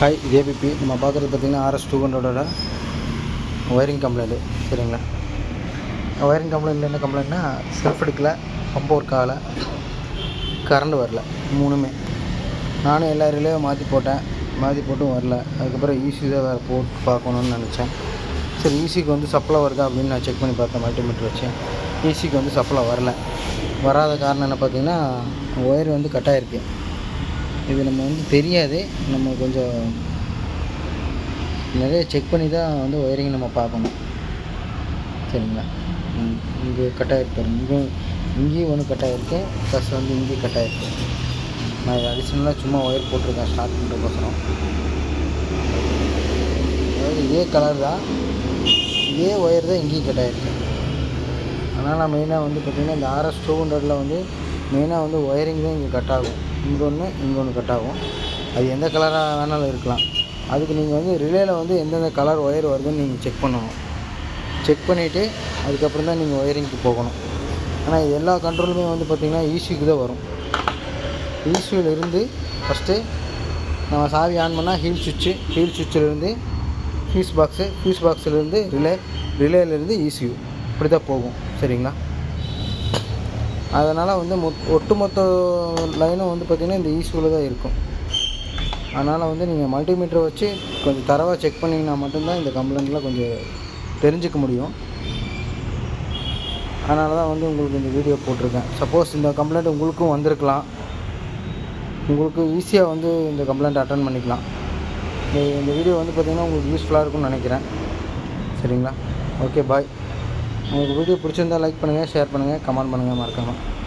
Hi, இது ABP. நம்ம பார்க்குறது பார்த்திங்கன்னா RS-200ஓட ஒயரிங் கம்ப்ளைண்ட்டு. சரிங்களா? ஒயரிங் கம்ப்ளைண்ட்டில் என்ன கம்ப்ளைண்ட்னா, செல்ஃப் எடுக்கல, பம்ப் ஒர்க் ஆகலை, கரண்ட் வரல. மூணுமே நானும் எல்லா ரிலேவும் மாற்றி போட்டும் வரல. அதுக்கப்புறம் ஈசி தான் வேறு போட்டு பார்க்கணுன்னு நினச்சேன். சரி, ஈசிக்கு வந்து சப்ளை வருதா அப்படின்னு நான் செக் பண்ணி பார்த்தேன். மல்டிமீட்டர் வச்சு ஈசிக்கு வந்து சப்ளை வரல. வராத காரணம் என்ன பார்த்திங்கன்னா, ஒயர் வந்து கட்டாயிருக்கு. இது நம்ம வந்து தெரியாது. நம்ம கொஞ்சம் நிறைய செக் பண்ணி தான் வந்து ஒயரிங் நம்ம பார்க்கணும். சரிங்களா? இங்கே கட்டாயிருக்கு, இங்கேயும் ஒன்று கட்டாயிருக்கு, ப்ளஸ் வந்து இங்கேயும் கட்டாயிருக்கு. நான் அடிஷ்னலாக சும்மா ஒயர் போட்டிருக்கேன் ஸ்டார்ட் பண்ணுறதுக்கோசரம். அதாவது இதே கலர் தான், இதே ஒயர் தான் இங்கேயும் கட்டாயிருக்கு. அதனால் மெயினாக வந்து பார்த்திங்கன்னா, இந்த RS-200 வந்து மெயினாக வந்து ஒயரிங் தான் இங்கே கட் ஆகும். இங்கே ஒன்று கட் ஆகும். அது எந்த கலராக வேணாலும் இருக்கலாம். அதுக்கு நீங்கள் வந்து ரிலேயில் வந்து எந்தெந்த கலர் ஒயர் வருதுன்னு நீங்கள் செக் பண்ணணும். செக் பண்ணிவிட்டு அதுக்கப்புறம் தான் நீங்கள் ஒயரிங்க்கு போகணும். ஆனால் இது எல்லா கண்ட்ரோலுமே வந்து பார்த்திங்கன்னா ஈசிக்கு தான் வரும். ஈசியிலிருந்து ஃபஸ்ட்டு நம்ம சாவி ஆன் பண்ணால் ஹீல் சுவிட்சிலேருந்து ஃபியூஸ் பாக்ஸிலேருந்து ரிலேலேருந்து ECU இப்படி தான் போகும். சரிங்களா? அதனால் வந்து ஒட்டுமொத்த லைனும் வந்து பார்த்திங்கன்னா இந்த ECUவில் தான் இருக்கும். அதனால் வந்து நீங்கள் மல்டிமீட்டரை வச்சு கொஞ்சம் தரவாக செக் பண்ணிங்கன்னா மட்டும்தான் இந்த கம்ப்ளைண்ட்லாம் கொஞ்சம் தெரிஞ்சுக்க முடியும். அதனால தான் வந்து உங்களுக்கு இந்த வீடியோ போட்டிருக்கேன். சப்போஸ் இந்த கம்ப்ளைண்ட் உங்களுக்கும் வந்திருக்கலாம், உங்களுக்கு ஈஸியாக வந்து இந்த கம்ப்ளைண்ட் அட்டன் பண்ணிக்கலாம். இந்த வீடியோ வந்து பார்த்திங்கன்னா உங்களுக்கு யூஸ்ஃபுல்லாக இருக்கும்னு நினைக்கிறேன். சரிங்களா? ஓகே, பாய். உங்களுக்கு வீடியோ பிடிச்சிருந்தால் லைக் பண்ணுங்கள், ஷேர் பண்ணுங்கள், கமெண்ட் பண்ணுங்கள் மறக்காமல்.